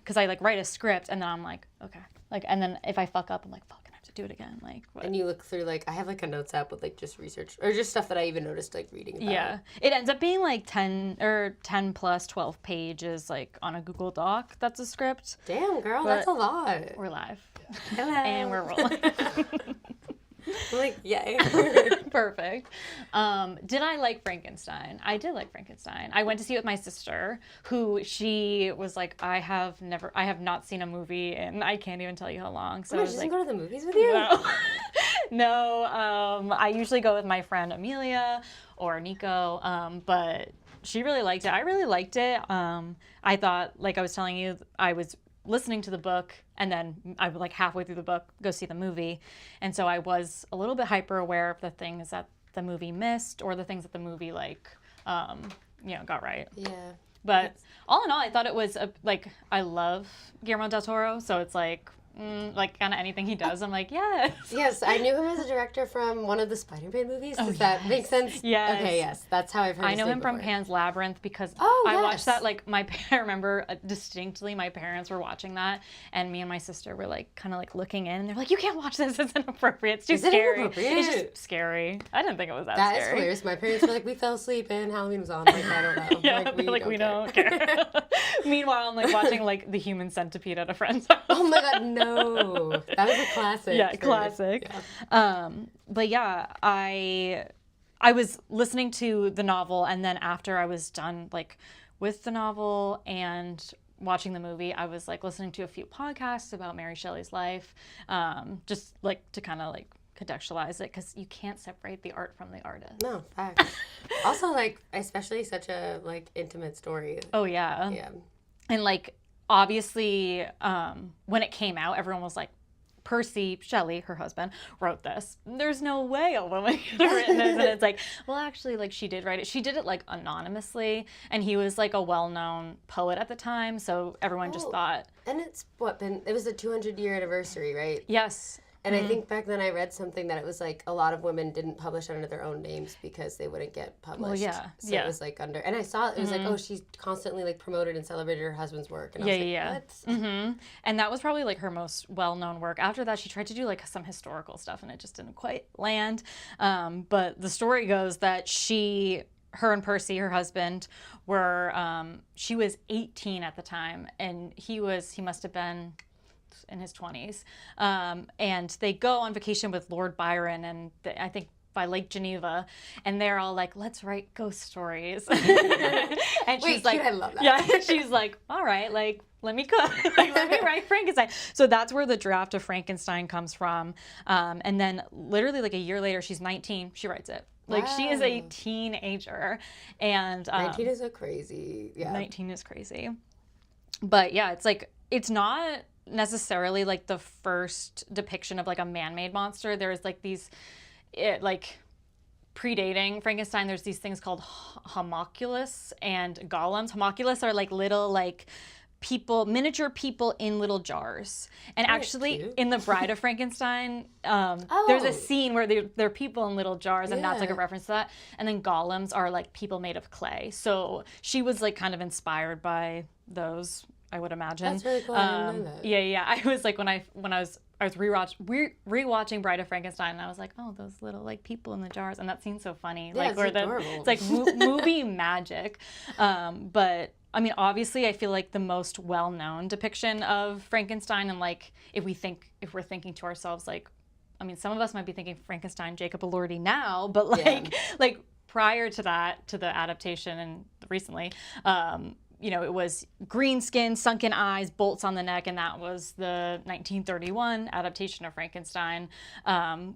because I like write a script and then I'm like, okay. Like, and then if I fuck up, I'm like, fuck, I have to do it again. Like, what? And you look through, like, I have, like, a notes app with, like, just research, or just stuff that I even noticed, like, reading about. Yeah. It ends up being, like, 10 plus 12 pages, like, on a Google Doc that's a script. Damn, girl, that's a lot. We're live. Hello. And we're rolling. I'm like, yay. Perfect. Did I like Frankenstein? I did like Frankenstein. I went to see it with my sister, who she was like, I have not seen a movie and I can't even tell you how long. So Oh, I she was doesn't like, go to the movies with you? no. No, I usually go with my friend Amelia or Nico, but she really liked it. I really liked it. I thought, like I was telling you, I was listening to the book and then I would like halfway through the book go see the movie, and so I was a little bit hyper aware of the things that the movie missed or the things that the movie got right. Yeah. But all in all, I thought it was I love Guillermo del Toro, so it's like kind of anything he does, I'm like, yes. Yes, I knew him as a director from one of the Spider-Man movies. Does that make sense? Yes. Okay, yes. That's how I've heard I know him from before. Pan's Labyrinth because I watched that, like, I remember distinctly my parents were watching that, and me and my sister were, like, kind of, like, looking in, and they're like, you can't watch this, it's inappropriate, it's too scary. It's just scary. I didn't think it was that scary. That is hilarious. My parents were like, we fell asleep and Halloween was on. Like, I don't know. Yeah, we don't care. Meanwhile, I'm, like, watching, like, The Human Centipede at a friend's house. Oh my god, no. That was a classic. Yeah, classic. Yeah. But yeah, I was listening to the novel, and then after I was done like with the novel and watching the movie, I was like listening to a few podcasts about Mary Shelley's life, just like to kind of like contextualize it, because you can't separate the art from the artist. No, facts. Also, like, especially such a like intimate story. Oh yeah. Yeah. And like obviously, when it came out, everyone was like, Percy Shelley, her husband, wrote this. There's no way a woman could have written this. And it's like, well, actually, like, she did write it. She did it, like, anonymously. And he was, like, a well-known poet at the time. So everyone just thought. And it's it was the 200-year anniversary, right? Yes. And I think back then I read something that it was like a lot of women didn't publish under their own names because they wouldn't get published. Well, yeah. So it was like under, and I saw it was like, oh, she's constantly like promoted and celebrated her husband's work. And I was like, what? And that was probably like her most well-known work. After that, she tried to do like some historical stuff and it just didn't quite land. But the story goes that her and Percy, her husband, were, she was 18 at the time and he must have been in his 20s, and they go on vacation with Lord Byron and I think by Lake Geneva, and they're all like, let's write ghost stories. And she's like, I love that. Yeah, she's like, all right, like, let me cook, like, let me write Frankenstein. So that's where the draft of Frankenstein comes from. And then literally like a year later, she's 19, she writes it. Like, she is a teenager, and 19 is a crazy. Yeah, 19 is crazy. But yeah, it's like, it's not necessarily like the first depiction of like a man-made monster. There's like these like predating Frankenstein, there's these things called homunculus and golems. Homunculus are like little like miniature people in little jars. And actually cute. in The Bride of Frankenstein, there's a scene where they're people in little jars, and that's like a reference to that. And then golems are like people made of clay. So she was like kind of inspired by those, I would imagine. That's really cool. I didn't know that. Yeah. I was like, when I was rewatching Bride of Frankenstein, and I was like, oh, those little like people in the jars, and that seems so funny. Yeah, like, it's adorable. It's like movie magic. But I mean, obviously, I feel like the most well-known depiction of Frankenstein, and like if we're thinking to ourselves, like, I mean, some of us might be thinking Frankenstein, Jacob Elordi now, but like prior to that, to the adaptation and recently, it was green skin, sunken eyes, bolts on the neck, and that was the 1931 adaptation of Frankenstein,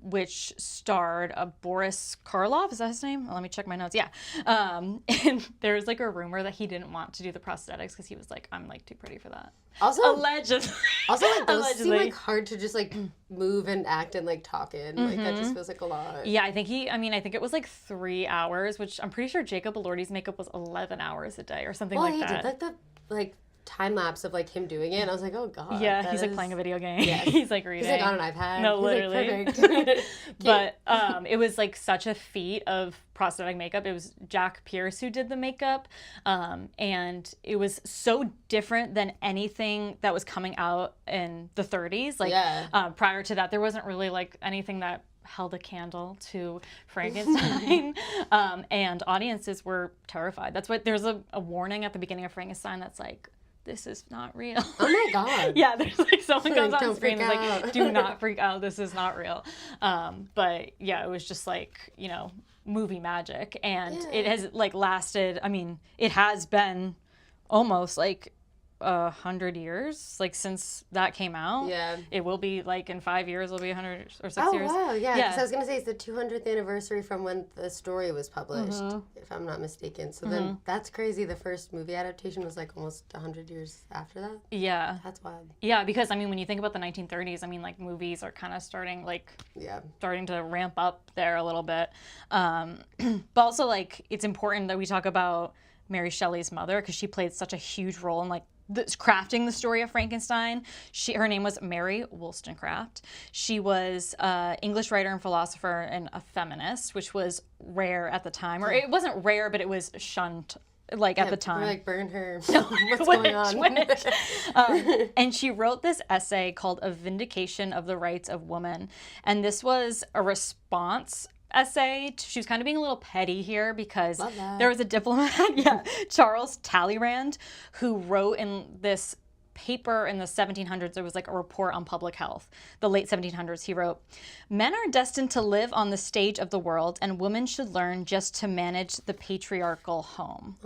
which starred Boris Karloff. Is that his name? Let me check my notes. Yeah. And there's like a rumor that he didn't want to do the prosthetics because he was like, I'm like too pretty for that. Also, allegedly. Also, like, those seem like hard to just like move and act and like talk in. Like, that just feels like a lot. Yeah, I think it was like 3 hours, which I'm pretty sure Jacob Elordi's makeup was 11 hours a day or something like that. He did like the time lapse of like him doing it, and I was like, oh god. Yeah, he's like playing a video game. Yes. He's like reading. He's like on an iPad. No, he's literally. Like, perfect. But it was like such a feat of prosthetic makeup. It was Jack Pierce who did the makeup, and it was so different than anything that was coming out in the 30s. Like prior to that, there wasn't really like anything that held a candle to Frankenstein, and audiences were terrified. That's why there's a warning at the beginning of Frankenstein that's like, this is not real. Oh my god. Yeah, there's like someone comes on Don't screen and freak like, out. do not freak out, this is not real. But yeah, it was just like, you know, movie magic, and it has like lasted, I mean, it has been almost like 100 years, like since that came out. Yeah. It will be like in 5 years, it'll be 100 or 6 years. Oh wow, yeah. Because I was gonna say it's the 200th anniversary from when the story was published, if I'm not mistaken. So then that's crazy. The first movie adaptation was like almost 100 years after that. Yeah. That's wild. Yeah, because I mean, when you think about the 1930s, I mean, like movies are kind of starting to ramp up there a little bit. But also like it's important that we talk about Mary Shelley's mother, because she played such a huge role in like crafting the story of Frankenstein. Her name was Mary Wollstonecraft. She was an English writer and philosopher and a feminist, which was rare at the time. Or it wasn't rare, but it was shunned like at the time. We're like, burn her. What's going on? And she wrote this essay called A Vindication of the Rights of Woman. And this was a response essay. She was kind of being a little petty here because there was a diplomat, Charles Talleyrand, who wrote in this paper in the 1700s. There was like a report on public health. The late 1700s, he wrote, "Men are destined to live on the stage of the world, and women should learn just to manage the patriarchal home."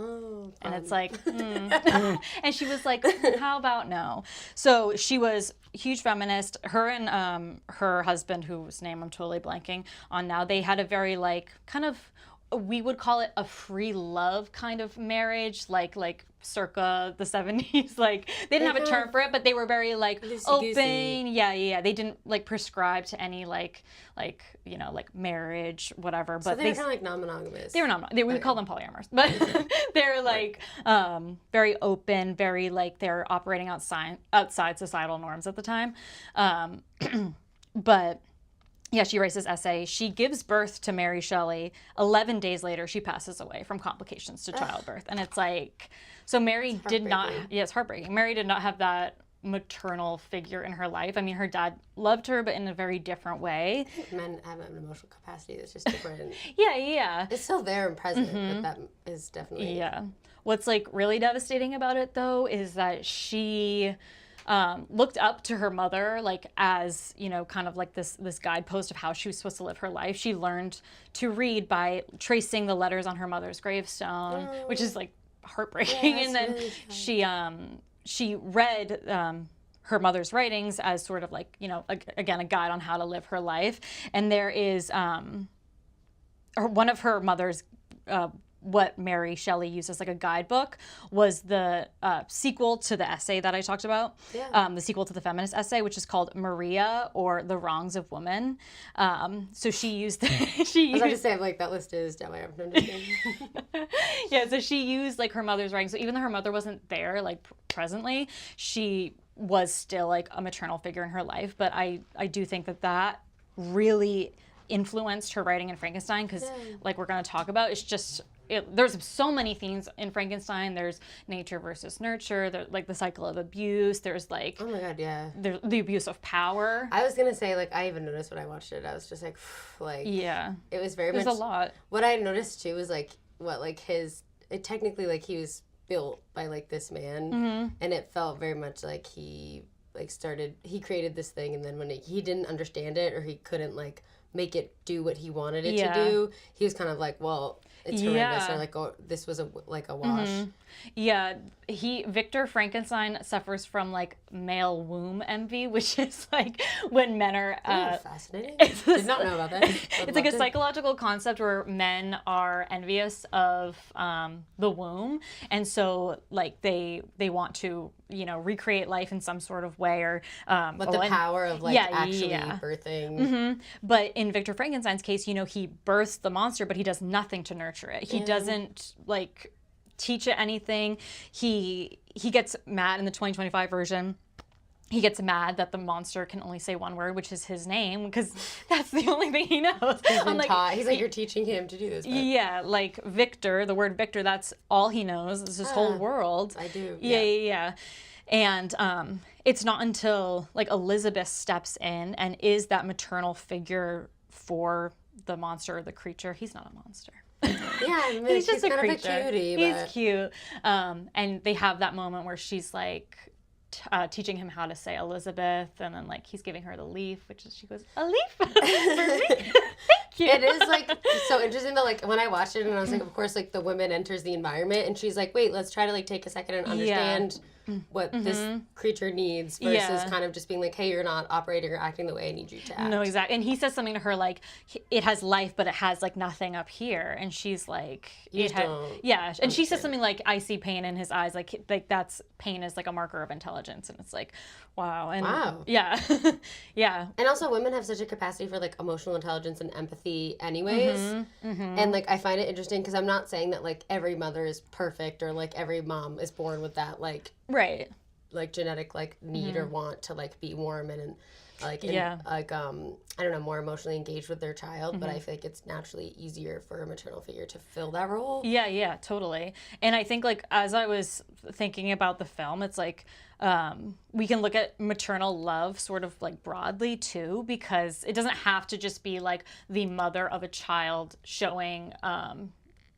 And it's like, and she was like, how about no? So she was a huge feminist. Her and her husband, whose name I'm totally blanking on now, they had a very like kind of, we would call it a free love kind of marriage, like circa the 70s. Like they didn't have a term for it, but they were very like open. Yeah. They didn't like prescribe to any like you know, like marriage, whatever. But so they were kind of like non-monogamous. They were non-monogamous. We would call them polyamorous, but they're like very open, very like they're operating outside societal norms at the time. But yeah, she writes this essay. She gives birth to Mary Shelley. 11 days later, she passes away from complications to childbirth. And it's like, so Mary did not, it's heartbreaking. Mary did not have that maternal figure in her life. I mean, her dad loved her, but in a very different way. Men have an emotional capacity that's just different. Yeah. It's still there and present, but that is definitely... Yeah. What's like really devastating about it, though, is that she... looked up to her mother like as, you know, kind of like this guidepost of how she was supposed to live her life. She learned to read by tracing the letters on her mother's gravestone, which is like heartbreaking. And then really she read her mother's writings as sort of like, you know, again, a guide on how to live her life. And there is one of her mother's what Mary Shelley used as like a guidebook was the sequel to the essay that I talked about, the sequel to the feminist essay, which is called Maria, or The Wrongs of Women. So she used... I was about to say, like, that list is down my understanding. Yeah, so she used like her mother's writing. So even though her mother wasn't there, like presently, she was still like a maternal figure in her life. But I do think that really influenced her writing in Frankenstein, because like we're going to talk about, it's just... there's so many themes in Frankenstein. There's nature versus nurture. There's like the cycle of abuse. There's like, oh my god, yeah, there's the abuse of power. I was gonna say, like, I even noticed when I watched it, I was just like, it was very much. There's a lot. What I noticed too was like technically like he was built by like this man, and it felt very much like he created this thing, and then when he didn't understand it, or he couldn't like make it do what he wanted it to do, he was kind of like, well, it's horrendous, or like, oh, this was a wash. Yeah, Victor Frankenstein suffers from like male womb envy, which is like when men are fascinating. Did not know about that. It's like a psychological concept where men are envious of the womb, and so like they want to, you know, recreate life in some sort of way, or but the power of like actually birthing. But in Victor Frankenstein's case, you know, he births the monster, but he does nothing to nurture it. He doesn't like teach it anything. He he gets mad in the 2025 version. He gets mad that the monster can only say one word, which is his name, because that's the only thing he knows. He's been taught. He's like, you're teaching him to do this. But... Yeah, like Victor, the word Victor, that's all he knows. It's his whole world. I do. Yeah. And it's not until like Elizabeth steps in and is that maternal figure for the monster or the creature. He's not a monster. Yeah, I mean, he's just a kind creature. of a cutie. He's but... cute. And they have that moment where she's like teaching him how to say Elizabeth, and then like he's giving her the leaf, which is, she goes, a leaf for me. Thank you. It is like so interesting that like when I watched it and I was like, of course, like the woman enters the environment and she's like, wait, let's try to like take a second and understand what this creature needs versus kind of just being like, hey, you're not operating or acting the way I need you to act. No, exactly. And he says something to her like, it has life, but it has like nothing up here. And she's like, yeah. And she says something like, I see pain in his eyes. Like that's pain is like a marker of intelligence. And it's like, wow. And yeah. Yeah. And also women have such a capacity for like emotional intelligence and empathy anyways. And like, I find it interesting because I'm not saying that like every mother is perfect or like every mom is born with that like like genetic like need or want to like be warm and like like I don't know, more emotionally engaged with their child, but I feel like it's naturally easier for a maternal figure to fill that role. Yeah, totally. And I think like as I was thinking about the film, it's like we can look at maternal love sort of like broadly too, because it doesn't have to just be like the mother of a child showing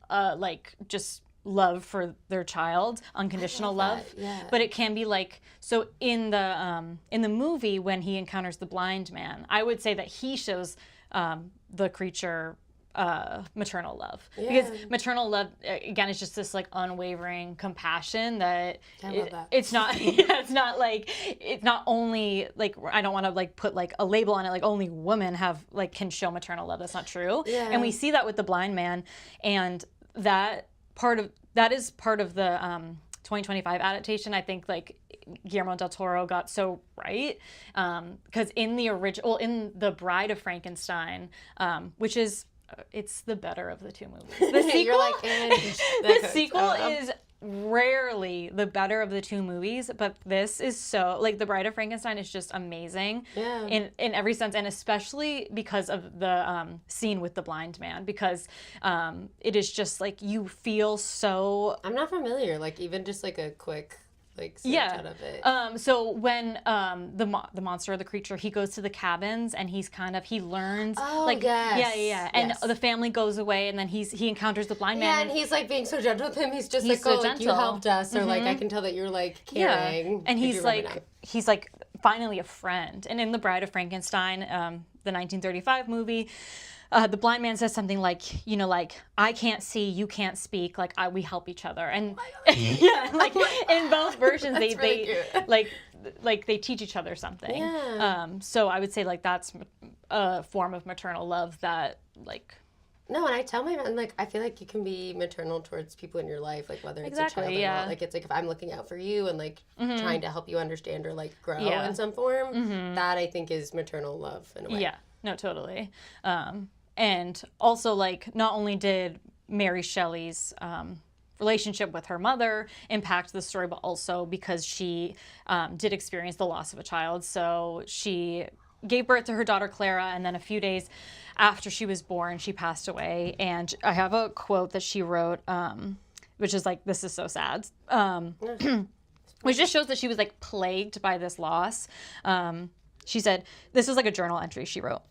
like just love for their child, unconditional love. But it can be like, so in the movie when he encounters the blind man, I would say that he shows the creature maternal love, because maternal love again is just this like unwavering compassion that, it's not it's not only like, I don't want to like put like a label on it like only women have like can show maternal love. That's not true. And we see that with the blind man, and that is part of the 2025 adaptation. I think like Guillermo del Toro got so right, because in the original, in The Bride of Frankenstein, which is it's the better of the two movies. The sequel, You're like, the sequel is rarely the better of the two movies, but this is so like The Bride of Frankenstein is just amazing in every sense, and especially because of the scene with the blind man, because it is just like you feel so. I'm not familiar, like even just like a quick like snapshot of it. So when the monster or the creature, he goes to the cabins and he learns and the family goes away, and then he encounters the blind man. Yeah, and he's like being so gentle with him. He's just like, oh, like, you helped us, or like I can tell that you're like caring. And he's like finally a friend. And in The Bride of Frankenstein, the 1935 movie, the blind man says something like, you know, like, I can't see, you can't speak, like we help each other. And like in both versions they like they teach each other something. So I would say like that's a form of maternal love that like. No, and I tell my man, like, I feel like you can be maternal towards people in your life, like, whether it's a child or not. Like, it's like, if I'm looking out for you and, like, trying to help you understand or, like, grow in some form, that, I think, is maternal love in a way. Yeah, no, totally. And also, like, not only did Mary Shelley's relationship with her mother impact the story, but also because she did experience the loss of a child. So she gave birth to her daughter Clara, and then a few days after she was born, she passed away. And I have a quote that she wrote, which is like, this is so sad, which just shows that she was like plagued by this loss. She said, this is like a journal entry she wrote.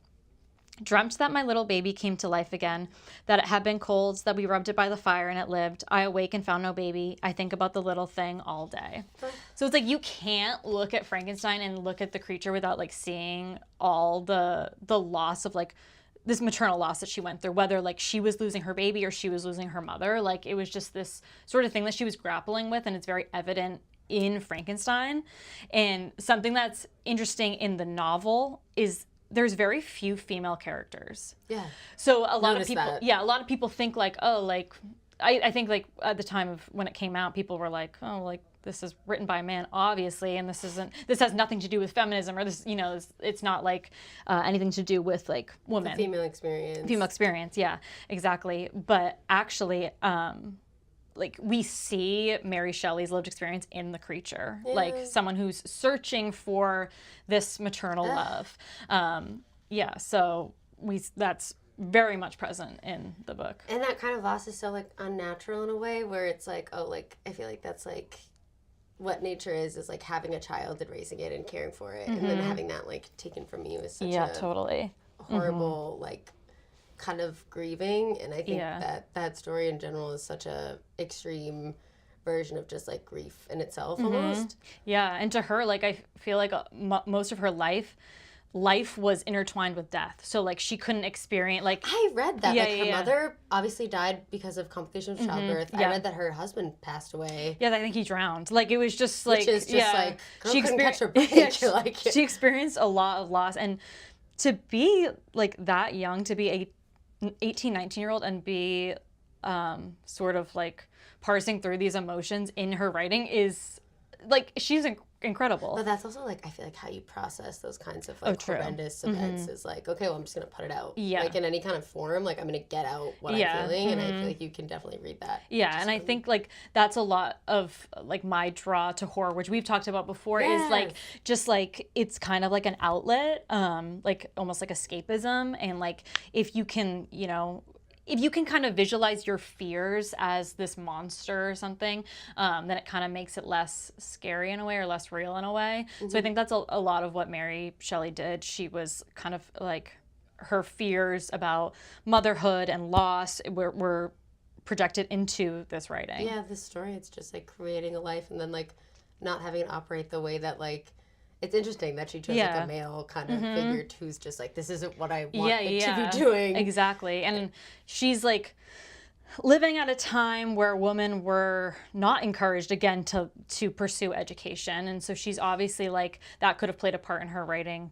Dreamt that my little baby came to life again, that it had been cold, that we rubbed it by the fire and it lived. I awake and found no baby. I think about the little thing all day. So it's like you can't look at Frankenstein and look at the creature without like seeing all the loss of like this maternal loss that she went through, whether like she was losing her baby or she was losing her mother. Like it was just this sort of thing that she was grappling with, and it's very evident in Frankenstein. And something that's interesting in the novel is there's very few female characters. Yeah. So a lot of people think like, oh, like, I think like at the time of when it came out, people were like, oh, like this is written by a man, obviously, and this has nothing to do with feminism, or this, you know, it's not like anything to do with like women. The female experience. Female experience, yeah, exactly. But actually, like we see Mary Shelley's lived experience in the creature, like someone who's searching for this maternal love. So that's very much present in the book. And that kind of loss is so like unnatural in a way where it's like, oh, like I feel like that's like what nature is like having a child and raising it and caring for it, and then having that like taken from you is such a totally horrible like kind of grieving. And I think that story in general is such a extreme version of just like grief in itself almost. Yeah, and to her, like I feel like most of her life was intertwined with death. So like she couldn't experience like I read that her mother obviously died because of complications of childbirth. I read that her husband passed away. Yeah, I think he drowned. Like it was just like which is just like girl she couldn't catch her break. She experienced a lot of loss, and to be like that young, to be a 18, 19-year-old and be sort of like parsing through these emotions in her writing is like she's incredible. But that's also like I feel like how you process those kinds of like horrendous events is like, okay, well I'm just gonna put it out. Yeah. Like in any kind of form, like I'm gonna get out what I'm feeling, and I feel like you can definitely read that. Yeah, and I think like that's a lot of like my draw to horror, which we've talked about before, is like just like it's kind of like an outlet, like almost like escapism, and like if you can, if you can kind of visualize your fears as this monster or something, then it kind of makes it less scary in a way, or less real in a way. So I think that's a lot of what Mary Shelley did. She was kind of like her fears about motherhood and loss were projected into this writing. Yeah, this story, it's just like creating a life and then like not having it operate the way that like, it's interesting that she chose like a male kind of figure who's just like, this isn't what I want it to be doing. Exactly. And she's like living at a time where women were not encouraged again to pursue education. And so she's obviously like, that could have played a part in her writing,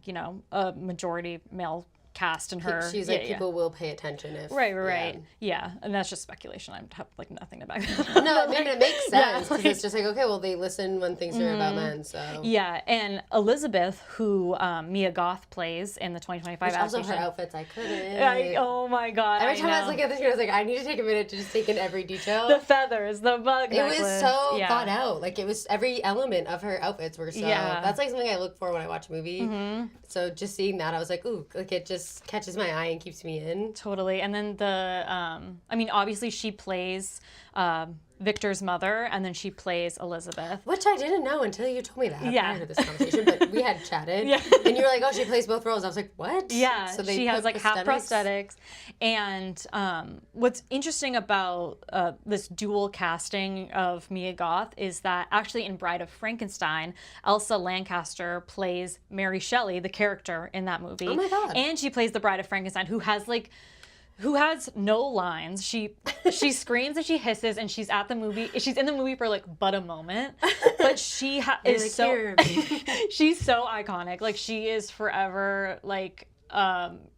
a majority male cast in her. She's like, people will pay attention if... Right. Yeah. And that's just speculation. I have like nothing to back that up. No, I mean, it makes sense because it's just like, okay, well, they listen when things are about men, so... Yeah, and Elizabeth, who Mia Goth plays in the 2025 adaptation... Also, her outfits, I couldn't. Oh my God, every time I was looking at this, I was like, I need to take a minute to just take in every detail. The feathers, the bug necklace. It was so thought out. Like, it was... Every element of her outfits were so... Yeah. That's like something I look for when I watch a movie. So just seeing that, I was like, ooh, like it just catches my eye and keeps me in. Totally. And then obviously she plays Victor's mother, and then she plays Elizabeth. Which I didn't know until you told me that prior to this conversation, but we had chatted. And you were like, oh, she plays both roles. I was like, what? Yeah, so she has like half prosthetics. And what's interesting about this dual casting of Mia Goth is that actually in Bride of Frankenstein, Elsa Lancaster plays Mary Shelley, the character in that movie. Oh my God. And she plays the Bride of Frankenstein, who has no lines. She screams and she hisses, and she's in the movie for like but a moment, but she is so she's so iconic. Like she is forever like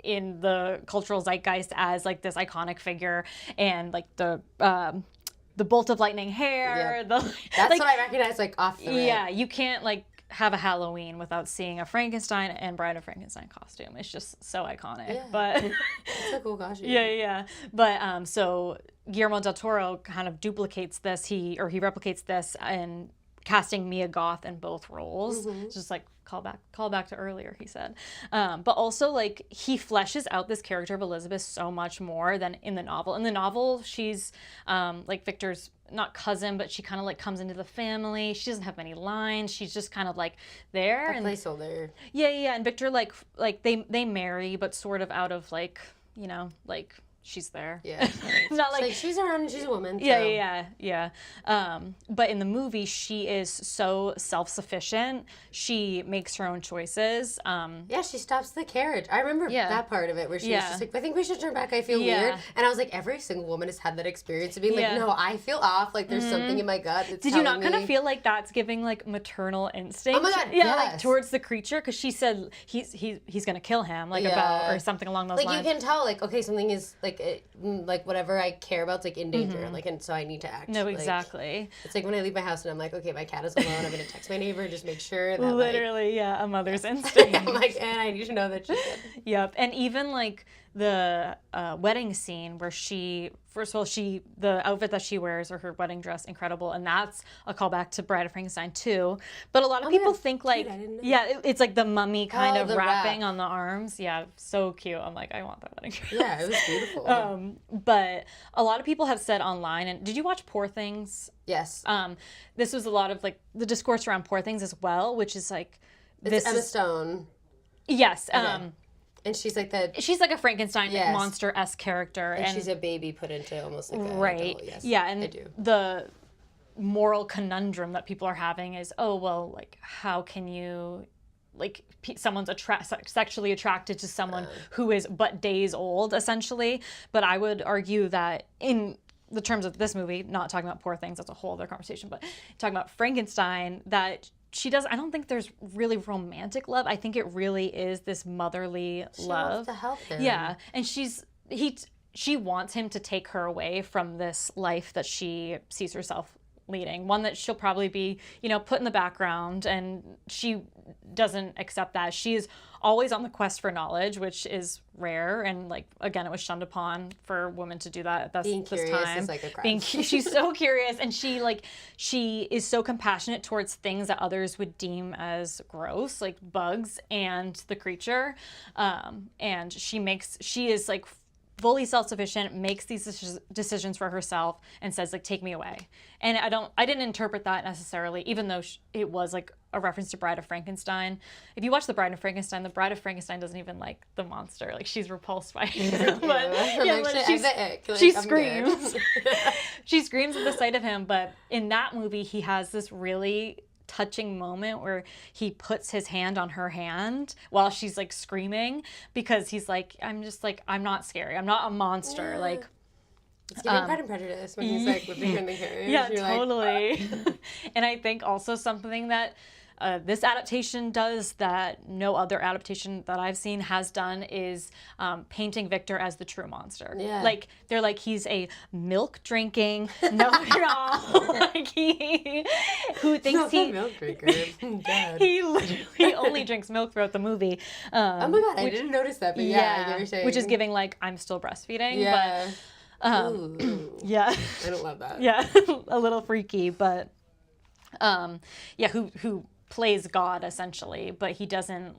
in the cultural zeitgeist as like this iconic figure, and like the bolt of lightning hair. Yep. That's what I recognize like off the rip. Yeah, you can't like have a Halloween without seeing a Frankenstein and Bride of Frankenstein costume. It's just so iconic. Yeah. But it's a cool costume. Yeah. But so Guillermo del Toro kind of duplicates this. He replicates this in casting Mia Goth in both roles. Just like call back to earlier, he said. But also like he fleshes out this character of Elizabeth so much more than in the novel. In the novel, she's like Victor's not cousin, but she kind of like comes into the family. She doesn't have many lines. She's just kind of like there. A placeholder. Yeah. And Victor like they marry, but sort of out of like, like she's there. Yeah. Not like she's around and she's a woman. So. Yeah. But in the movie, she is so self-sufficient. She makes her own choices. Yeah, she stops the carriage. I remember that part of it where she was just like, I think we should turn back. I feel weird. And I was like, every single woman has had that experience of being like, no, I feel off. Like there's something in my gut that's Did you not kind of feel like that's giving like maternal instinct? Oh my God, yeah, like towards the creature, because she said he's gonna kill him, like about or something along those lines. Like you can tell, like okay, something is like whatever I care about's like in danger, like, and so I need to act. No, exactly. Like, it's like when I leave my house and I'm like, okay, my cat is alone. I'm gonna text my neighbor and just make sure that literally, a mother's instinct. I'm like, and I need to know that she's good. Yep, and even like the wedding scene where first of all, the outfit that she wears, or her wedding dress, incredible, and that's a callback to Bride of Frankenstein too. But a lot of people think like, I didn't know. yeah, it's like the mummy kind of the wrapping wrap. on the arms. Yeah, so cute. I'm like, I want that wedding dress. Yeah, it was beautiful. But a lot of people have said online, and did you watch Poor Things? Yes. This was a lot of like the discourse around Poor Things as well, which is like It's Emma Stone. Yes. And she's like a Frankenstein monster-esque character, and she's a baby put into almost like a right. adult, yes. Yeah, and I do. The moral conundrum that people are having is, oh well, like how can you, like someone's sexually attracted to someone who is but days old, essentially. But I would argue that in the terms of this movie, not talking about Poor Things, that's a whole other conversation, but talking about Frankenstein, that I don't think there's really romantic love. I think it really is this motherly love. She wants to help him. Yeah, and she wants him to take her away from this life that she sees herself leading, one that she'll probably be, put in the background, and she doesn't accept that. She is always on the quest for knowledge, which is rare, and like again, it was shunned upon for women to do that at Being this curious time. is like a crime. She's so curious, and she is so compassionate towards things that others would deem as gross, like bugs and the creature, and she is like fully self-sufficient, makes these decisions for herself, and says like, take me away. And I didn't interpret that necessarily, even though it was like a reference to Bride of Frankenstein. If you watch the Bride of Frankenstein doesn't even like the monster. Like, she's repulsed by it. She screams. She screams at the sight of him. But in that movie, he has this really touching moment where he puts his hand on her hand while she's like screaming, because he's like, I'm not scary, I'm not a monster. Yeah. Like, it's giving Pride and Prejudice when he's like whipping her in the carriage. Yeah, You're totally. Like, And I think also something that this adaptation does that no other adaptation that I've seen has done is painting Victor as the true monster. Yeah. Like, they're like, he's a milk drinking, know-it-all, like who thinks not a milk drinker. Dad. He literally only drinks milk throughout the movie. Oh my god, I didn't notice that, but yeah, I get what you're saying. Which is giving like, I'm still breastfeeding. Yeah. But yeah. I don't love that. Yeah, a little freaky, but who plays God essentially, but he doesn't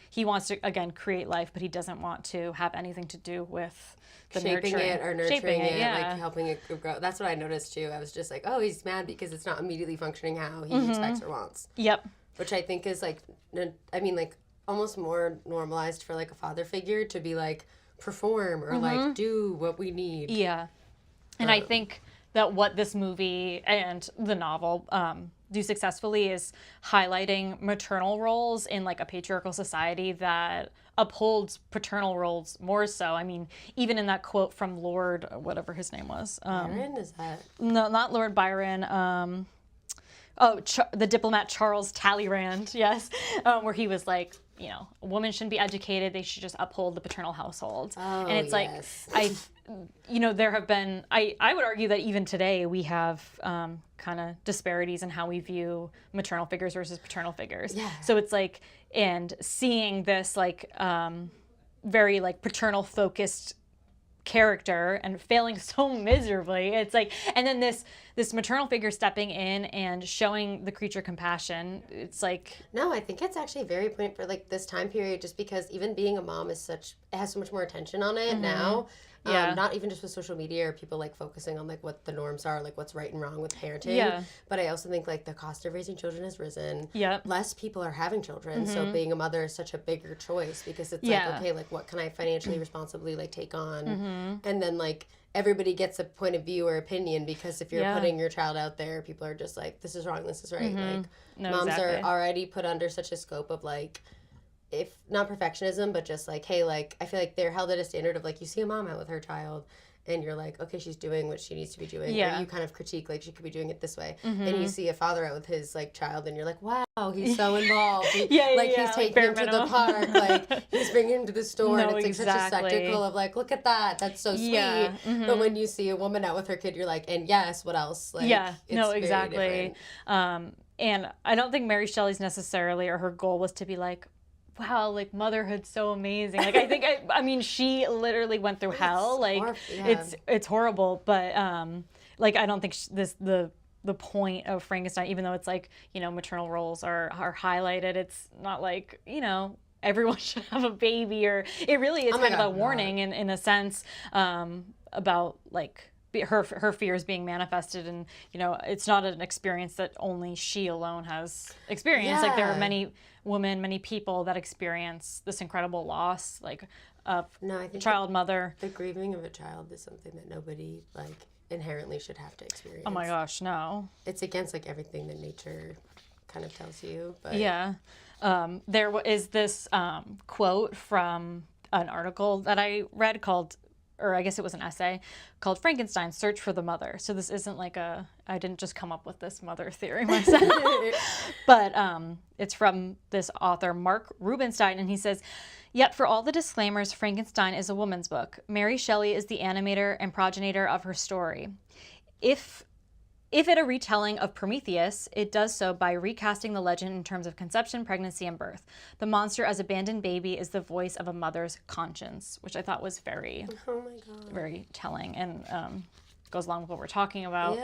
he wants to again create life, but he doesn't want to have anything to do with the shaping nurturing. it or nurturing it, yeah. like helping it grow. That's what I noticed too. I was just like, oh, he's mad because it's not immediately functioning how he expects or wants. Yep. Which I think is like, I mean, like almost more normalized for like a father figure to be like perform or like do what we need. Yeah. And I think that what this movie and the novel do successfully is highlighting maternal roles in like a patriarchal society that upholds paternal roles more so. I mean, even in that quote from Lord, whatever his name was. Byron, is that? No, not Lord Byron. The diplomat Charles Talleyrand, yes, where he was like, a woman shouldn't be educated, they should just uphold the paternal household. Oh, and it's yes. there have been, I would argue that even today we have kind of disparities in how we view maternal figures versus paternal figures. Yeah. So it's like, and seeing this like very like paternal focused character and failing so miserably, it's like, and then this maternal figure stepping in and showing the creature compassion, it's like, no, I think it's actually very point for like this time period, just because even being a mom it has so much more attention on it now. Yeah. Not even just with social media or people like focusing on like what the norms are, like what's right and wrong with parenting. Yeah. But I also think like the cost of raising children has risen. Yep. Less people are having children, so being a mother is such a bigger choice, because it's Yeah. like, okay, like what can I financially responsibly like take on? And then like everybody gets a point of view or opinion, because if you're putting your child out there, people are just like, this is wrong, this is right. Like moms are already put under such a scope of like, if not perfectionism, but just like, hey, like I feel like they're held at a standard of like, you see a mom out with her child and you're like, okay, she's doing what she needs to be doing. Yeah. Or you kind of critique like she could be doing it this way. And you see a father out with his like child and you're like, wow, he's so involved. He's taking him to the park, like he's bringing him to the store, and it's like such a spectacle of like, look at that, that's so sweet. Yeah. But when you see a woman out with her kid, you're like, and yes, what else? Like, no, very exactly. different. And I don't think Mary Shelley's necessarily, or her goal was to be like, wow, like motherhood's so amazing. Like I mean, she literally went through hell. Like it's horrible, but like I don't think the point of Frankenstein, even though it's like, you know, maternal roles are highlighted, it's not like, you know, everyone should have a baby, or it really is kind of a warning in a sense, about like her fears being manifested, and you know, it's not an experience that only she alone has experienced. Like there are many women, many people that experience this incredible loss, like of I think child, mother. The grieving of a child is something that nobody like inherently should have to experience. Oh my gosh, no. It's against like everything that nature kind of tells you. But yeah. There is this quote from an article that I read called, or I guess it was an essay called Frankenstein, Search for the Mother. So this isn't like I didn't just come up with this mother theory myself, but it's from this author, Mark Rubinstein, and he says, yet for all the disclaimers, Frankenstein is a woman's book. Mary Shelley is the animator and progenitor of her story. If it a retelling of Prometheus, it does so by recasting the legend in terms of conception, pregnancy, and birth. The monster as abandoned baby is the voice of a mother's conscience, which I thought was very, very telling, and goes along with what we're talking about.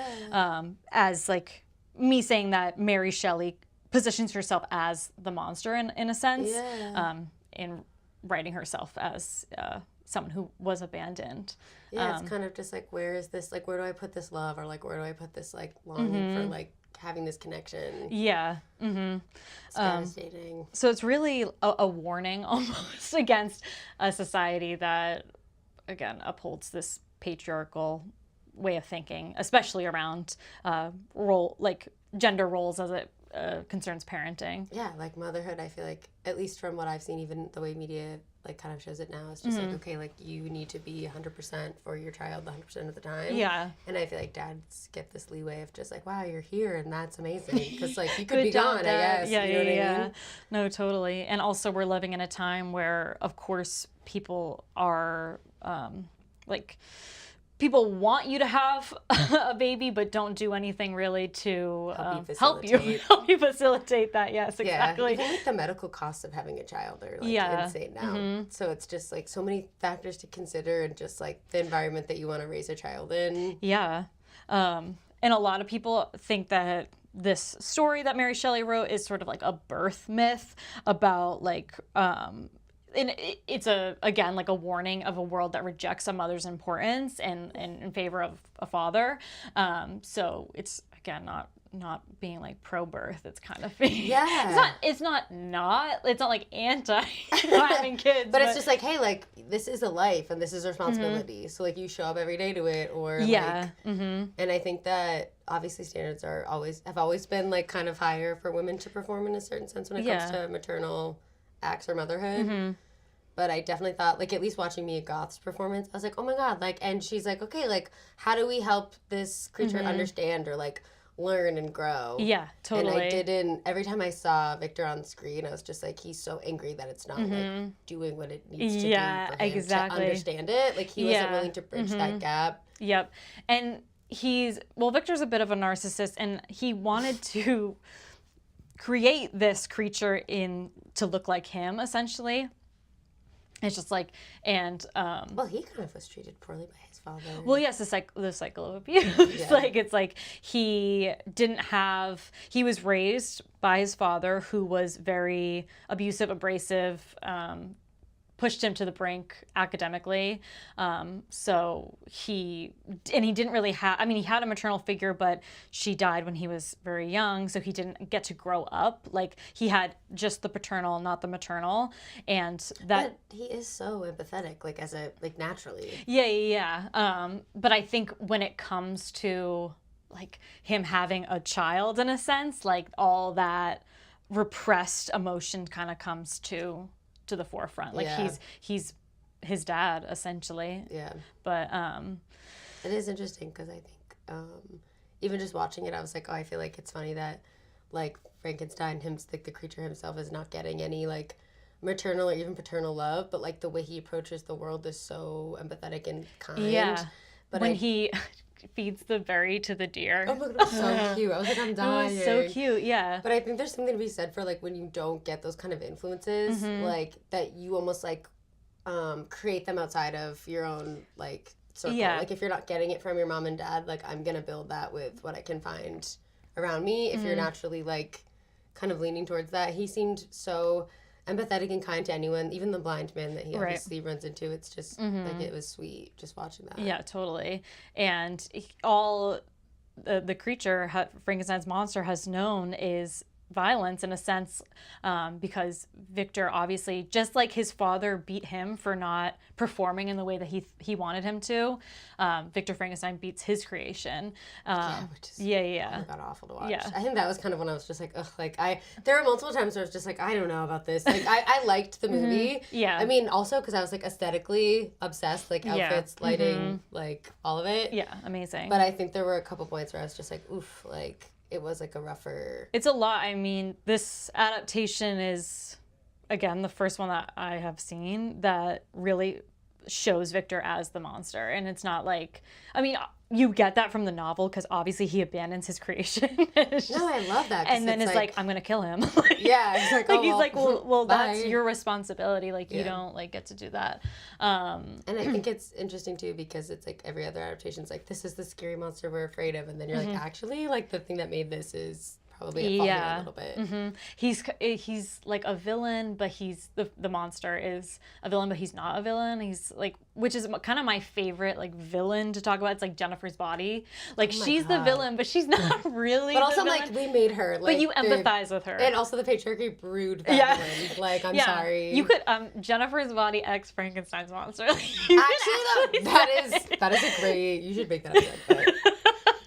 As like me saying that Mary Shelley positions herself as the monster in a sense, in writing herself as someone who was abandoned. Yeah, it's kind of just like, where is this, like, where do I put this love, or like, where do I put this like longing for like having this connection? Yeah. It's devastating. So it's really a warning almost against a society that, again, upholds this patriarchal way of thinking, especially around gender roles as it concerns parenting. Yeah, like motherhood, I feel like, at least from what I've seen, even the way media like kind of shows it now, it's just like, okay, like you need to be 100% for your child 100% of the time. Yeah. And I feel like dads get this leeway of just like, wow, you're here and that's amazing, because like you could be gone, I guess. Yeah, you know what I mean? No, totally. And also we're living in a time where, of course, people are people want you to have a baby, but don't do anything really to help you facilitate that. Yes, exactly. Yeah, even like the medical costs of having a child are like insane now. So it's just like so many factors to consider, and just like the environment that you want to raise a child in. Yeah. And a lot of people think that this story that Mary Shelley wrote is sort of like a birth myth about like and it's again like a warning of a world that rejects a mother's importance and in favor of a father. So it's again not being like pro-birth. It's kind of being it's not like anti having kids, but it's just like, hey, like this is a life and this is a responsibility. So like you show up every day to it, or and I think that obviously standards have always been like kind of higher for women to perform in a certain sense when it comes to maternal acts or motherhood. But I definitely thought, like, at least watching Mia Goth's performance, I was like, oh my God, like, and she's like, okay, like, how do we help this creature understand or like learn and grow? Yeah, totally. And every time I saw Victor on screen, I was just like, he's so angry that it's not like doing what it needs to do for him to understand it. Like, he wasn't willing to bridge that gap. Yep. And Victor's a bit of a narcissist, and he wanted to create this creature to look like him, essentially. It's just like, and well, he kind of was treated poorly by his father. Well, yes, the cycle of abuse. It's like he was raised by his father, who was very abusive, abrasive, pushed him to the brink academically. So he didn't really have, he had a maternal figure, but she died when he was very young. So he didn't get to grow up. Like, he had just the paternal, not the maternal. And that. But he is so empathetic, like naturally. Yeah. But I think when it comes to like him having a child, in a sense, like all that repressed emotion kind of comes to the forefront. Like he's his dad, essentially. Yeah. But it is interesting, because I think even just watching it, I was like, oh, I feel like it's funny that like Frankenstein, the creature himself, is not getting any like maternal or even paternal love, but like the way he approaches the world is so empathetic and kind. Yeah. But feeds the berry to the deer. Oh my god, it was so cute. I was like, I'm dying. It was so cute, yeah. But I think there's something to be said for, like, when you don't get those kind of influences, like, that you almost, like, create them outside of your own, like, circle. Yeah. Like, if you're not getting it from your mom and dad, like, I'm gonna build that with what I can find around me. If you're naturally, like, kind of leaning towards that. He seemed so empathetic and kind to anyone, even the blind man that he obviously runs into. It's just, like, it was sweet just watching that. Yeah, totally. And all the creature, Frankenstein's monster, has known is violence in a sense, because Victor obviously, just like his father beat him for not performing in the way that he wanted him to, Victor Frankenstein beats his creation. Which is, yeah. Oh my god, awful to watch. Yeah. I think that was kind of when I was just like, ugh, like, there were multiple times where I was just like, I don't know about this. Like, I liked the movie. Yeah. I mean, also because I was, like, aesthetically obsessed, like, outfits, lighting, like, all of it. Yeah, amazing. But I think there were a couple points where I was just like, oof, like, it was, like, a rougher... It's a lot. I mean, this adaptation is, again, the first one that I have seen that really shows Victor as the monster. And it's not like, I mean, you get that from the novel because obviously he abandons his creation. No, I love that. And then it's like, I'm going to kill him. Yeah. He's like, well, that's bye. your responsibility. Like, you don't, like, get to do that. And I think it's interesting, too, because it's like every other adaptation is like, this is the scary monster we're afraid of. And then you're like, actually, like, the thing that made this is probably a little bit. He's like a villain, but he's the monster is a villain, but he's not a villain. He's like, which is kind of my favorite, like, villain to talk about. It's like Jennifer's Body. Like, she's the villain, but she's not really. But also, the like, we made her. Like, but you empathize with her. And also, the patriarchy brewed that villain. Like, I'm sorry. You could Jennifer's Body x Frankenstein's monster. Actually, that is a great. You should make that up.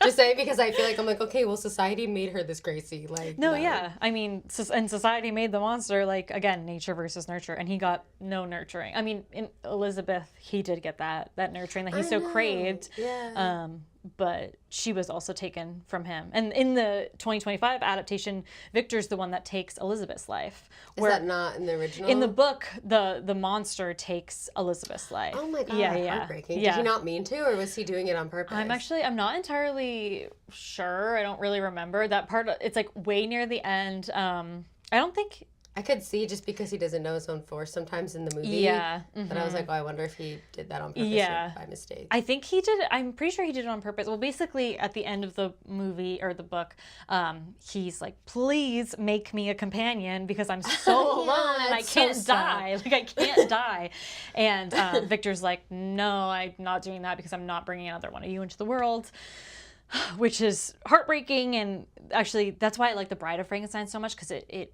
Just saying, because I feel like I'm like, okay, well, society made her this Gracie. Like, no, yeah. I mean, and society made the monster, like, again, nature versus nurture, and he got no nurturing. I mean, in Elizabeth, he did get that nurturing that he so craved. Yeah. But she was also taken from him. And in the 2025 adaptation, Victor's the one that takes Elizabeth's life. Is that not in the original? In the book, the monster takes Elizabeth's life. Oh my god, heartbreaking. Yeah. Did he not mean to, or was he doing it on purpose? I'm not entirely sure. I don't really remember that part. It's like way near the end. I don't think... I could see just because he doesn't know his own force sometimes in the movie. Yeah. But I was like, oh, I wonder if he did that on purpose or by mistake. I think he did. I'm pretty sure he did it on purpose. Well, basically, at the end of the movie or the book, he's like, please make me a companion because I'm so alone and I can't die. Like, I can't die. And Victor's like, no, I'm not doing that because I'm not bringing another one of you into the world. Which is heartbreaking. And actually, that's why I like The Bride of Frankenstein so much, because it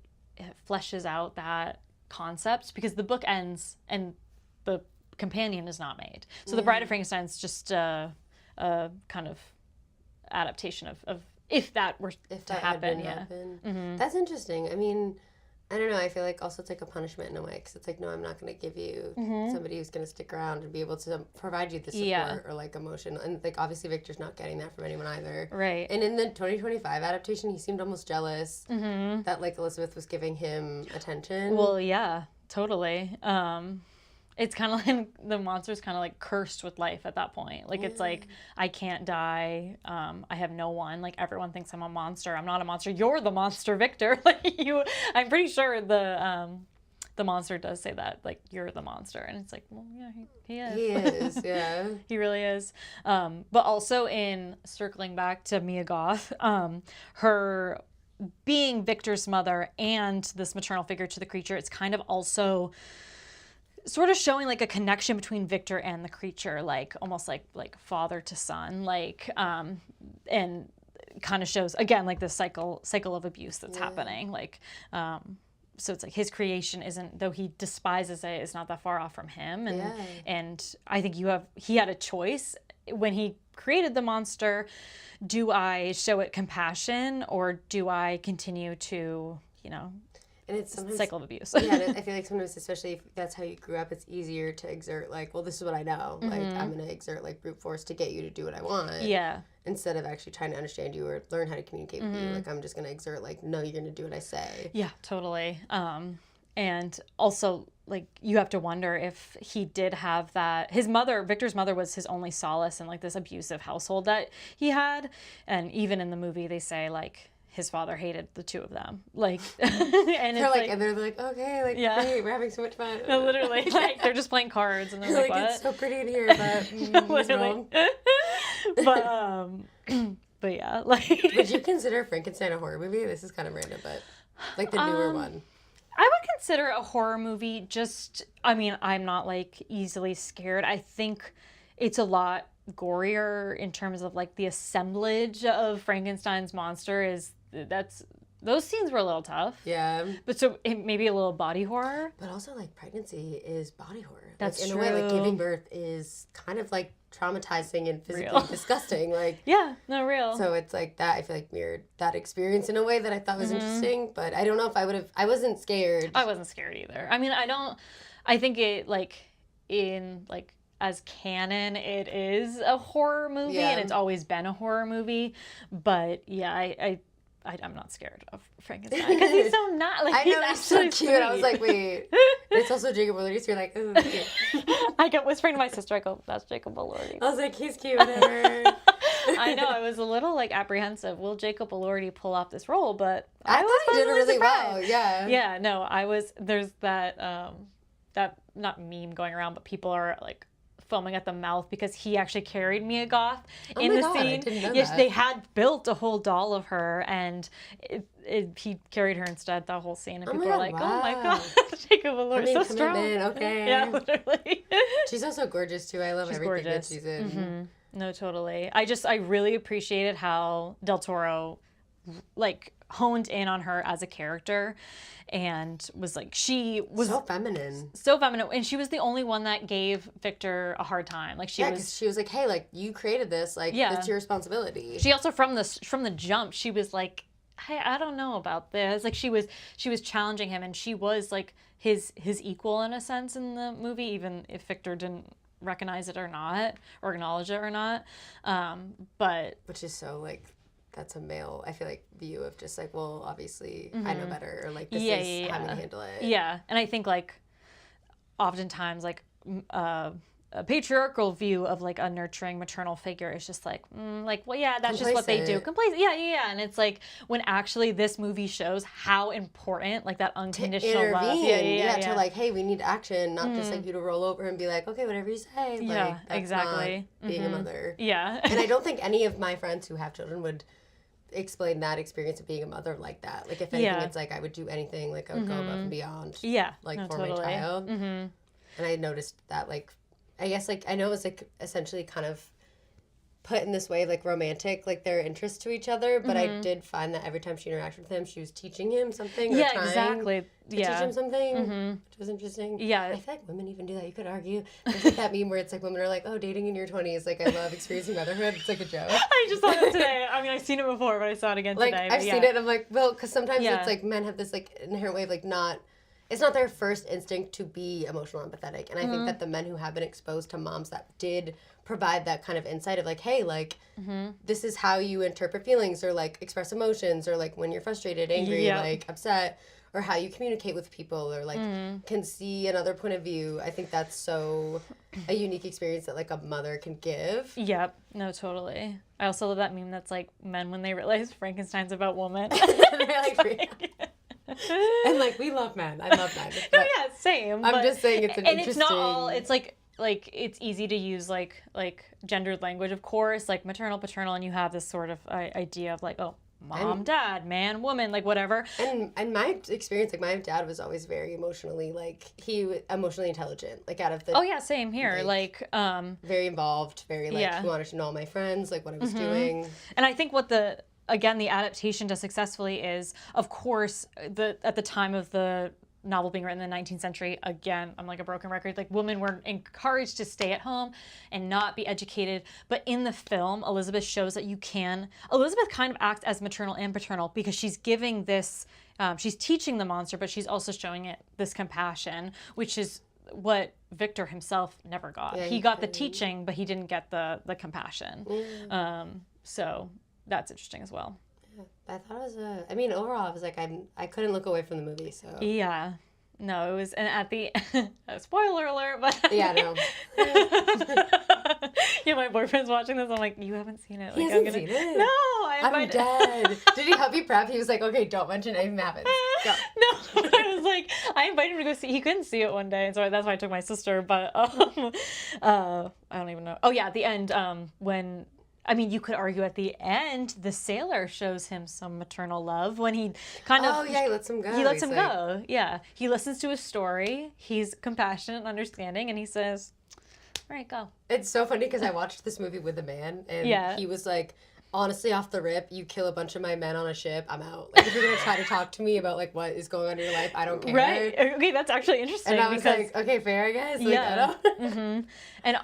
fleshes out that concept, because the book ends and the companion is not made. So The Bride of Frankenstein is just a kind of adaptation of if that were to happen. That's interesting. I mean, I don't know. I feel like also it's like a punishment in a way, because it's like, no, I'm not going to give you somebody who's going to stick around and be able to provide you the support or like emotion. And like obviously Victor's not getting that from anyone either. Right. And in the 2025 adaptation, he seemed almost jealous that like Elizabeth was giving him attention. Well, yeah, totally. It's kind of like the monster's kind of like cursed with life at that point. Like, it's like, I can't die. I have no one. Like, everyone thinks I'm a monster. I'm not a monster. You're the monster, Victor. Like, I'm pretty sure the monster does say that. Like, you're the monster. And it's like, well, yeah, he is. He is, yeah. He really is. But also in circling back to Mia Goth, her being Victor's mother and this maternal figure to the creature, it's kind of also sort of showing like a connection between Victor and the creature, like almost like father to son, like and kind of shows again like this cycle of abuse that's happening, like so it's like his creation isn't, though he despises it, it's not that far off from him, and I think he had a choice when he created the monster. Do I show it compassion, or do I continue to, and it's sometimes cycle of abuse? Yeah, I feel like sometimes, especially if that's how you grew up, it's easier to exert like, well, this is what I know. Like, I'm going to exert like brute force to get you to do what I want. Yeah. Instead of actually trying to understand you or learn how to communicate with you. Like, I'm just going to exert like, no, you're going to do what I say. Yeah, totally. And also like you have to wonder if he did have that. His mother, Victor's mother, was his only solace in like this abusive household that he had. And even in the movie, they say like his father hated the two of them. Like, and They're it's like, and they're like, okay, like, Yeah. great, we're having so much fun. no, literally, like they're just playing cards, and they're Like, like, what? it's so pretty in here, but he's wrong. But yeah, like. Would you consider Frankenstein a horror movie? This is kind of random, but like the newer one. I would consider it a horror movie. Just, I mean, I'm not like easily scared. I think it's a lot gorier in terms of like the assemblage of Frankenstein's monster. Those scenes were a little tough. Yeah. But so it maybe a little body horror. But also like pregnancy is body horror. That's like, in true. a way, like giving birth is kind of like traumatizing and physically disgusting. Like, yeah, no, real. so it's like that. I feel like mirrored that experience in a way that I thought was interesting. But I don't know if I would have. I wasn't scared. I wasn't scared either. I mean, I think it like in like as canon, it is a horror movie, and it's always been a horror movie. But yeah, I'm not scared of Frankenstein because he's so not like I know he's so cute. Sweet. I was like, wait, it's also Jacob Elordi. So you're like, ooh, cute. I kept whispering to my sister, I go, that's Jacob Elordi. I was like, he's cute. Whatever. I know. I was a little like apprehensive. Will Jacob Elordi pull off this role? But I was thought he did it really surprised. well. Yeah. Yeah. No, I was. There's that that not meme going around, but people are like foaming at the mouth because he actually carried Mia Goth in the scene. I didn't know Yes, that. they had built a whole doll of her, and he carried her instead the whole scene, and people were like, "Oh my god, Jacob Elordi, so strong." Okay. Yeah, literally. She's also gorgeous too. I love everything gorgeous. that she's in. Mm-hmm. No, totally. I really appreciated how Del Toro like honed in on her as a character, and was like, she was so feminine, and she was the only one that gave Victor a hard time. Like she was like, hey, like you created this, like it's your responsibility. She also from the jump, she was like, hey, I don't know about this. Like she was challenging him, and she was like his equal in a sense in the movie, even if Victor didn't recognize it or not, or acknowledge it or not. But which is so like, that's a male, I feel like, view of just like, well, obviously I know better, or like this is how I'm gonna handle it. Yeah, and I think like oftentimes like a patriarchal view of like a nurturing maternal figure is just like, well, yeah, that's just what they do. Complacent. Yeah. And it's like when actually this movie shows how important like that unconditional love. Yeah. To like, hey, we need action, not just like you to roll over and be like, okay, whatever you say. Yeah, like, that's exactly. Not being a mother. Yeah. And I don't think any of my friends who have children would explain that experience of being a mother like that. Like if anything, it's like I would do anything. Like I would go above and beyond. Yeah. Like for totally. my child. And I noticed that like, I guess, like, I know it was, like, essentially kind of put in this way, like, romantic, like, their interest to each other, but I did find that every time she interacted with him, she was teaching him something, or trying exactly. to teach him something, which was interesting. Yeah. I feel like women even do that. You could argue. There's, like, that meme where it's, like, women are like, oh, dating in your 20s, like, I love experiencing motherhood. It's, like, a joke. I just saw it today. I mean, I've seen it before, but I saw it again like, today. I've seen it, and I'm like, well, because sometimes it's, like, men have this, like, inherent way of, like, it's not their first instinct to be emotional and empathetic. And I think that the men who have been exposed to moms that did provide that kind of insight of like, hey, like, this is how you interpret feelings or like express emotions or like when you're frustrated, angry, like upset, or how you communicate with people or like can see another point of view. I think that's so a unique experience that like a mother can give. Yep. No, totally. I also love that meme that's like men when they realize Frankenstein's about women. They're like, and like we love men. I love men. No, yeah, same. I'm just saying it's an and interesting. It's not all. It's like it's easy to use like gendered language, of course, like maternal, paternal, and you have this sort of idea of like, oh, mom, dad, man, woman, like whatever. And my experience, like my dad was always very emotionally emotionally intelligent. Like out of the. Oh yeah, same here. Like very involved, very like he wanted to know all my friends, like what I was doing. And I think what the adaptation does successfully is, of course, at the time of the novel being written in the 19th century, again, I'm like a broken record, like women were encouraged to stay at home and not be educated. But in the film, Elizabeth shows that Elizabeth kind of acts as maternal and paternal because she's giving this, she's teaching the monster, but she's also showing it this compassion, which is what Victor himself never got. He got the teaching, but he didn't get the compassion. So that's interesting as well. Yeah, I thought it was overall I was like I couldn't look away from the movie. So yeah, No, it was, and at the spoiler alert, but Yeah, no. yeah, my boyfriend's watching this. I'm like, you haven't seen it. He Like, hasn't seen it? No, I'm dead. Did he help you prep? He was like, okay, don't mention anything that happens. Go. No, I was like, I invited him to go see. He couldn't see it one day, and so that's why I took my sister. But I don't even know. Oh yeah, at the end, when. I mean, you could argue at the end, the sailor shows him some maternal love when he kind of... Oh, yeah, he lets him go. He lets him go, yeah. He listens to his story. He's compassionate and understanding, and he says, all right, go. It's so funny because I watched this movie with a man, and he was like, honestly, off the rip, you kill a bunch of my men on a ship, I'm out. Like, if you're going to try to talk to me about, like, what is going on in your life, I don't care. Right. Okay, that's actually interesting. And I was like, okay, fair, I guess. Like, yeah. And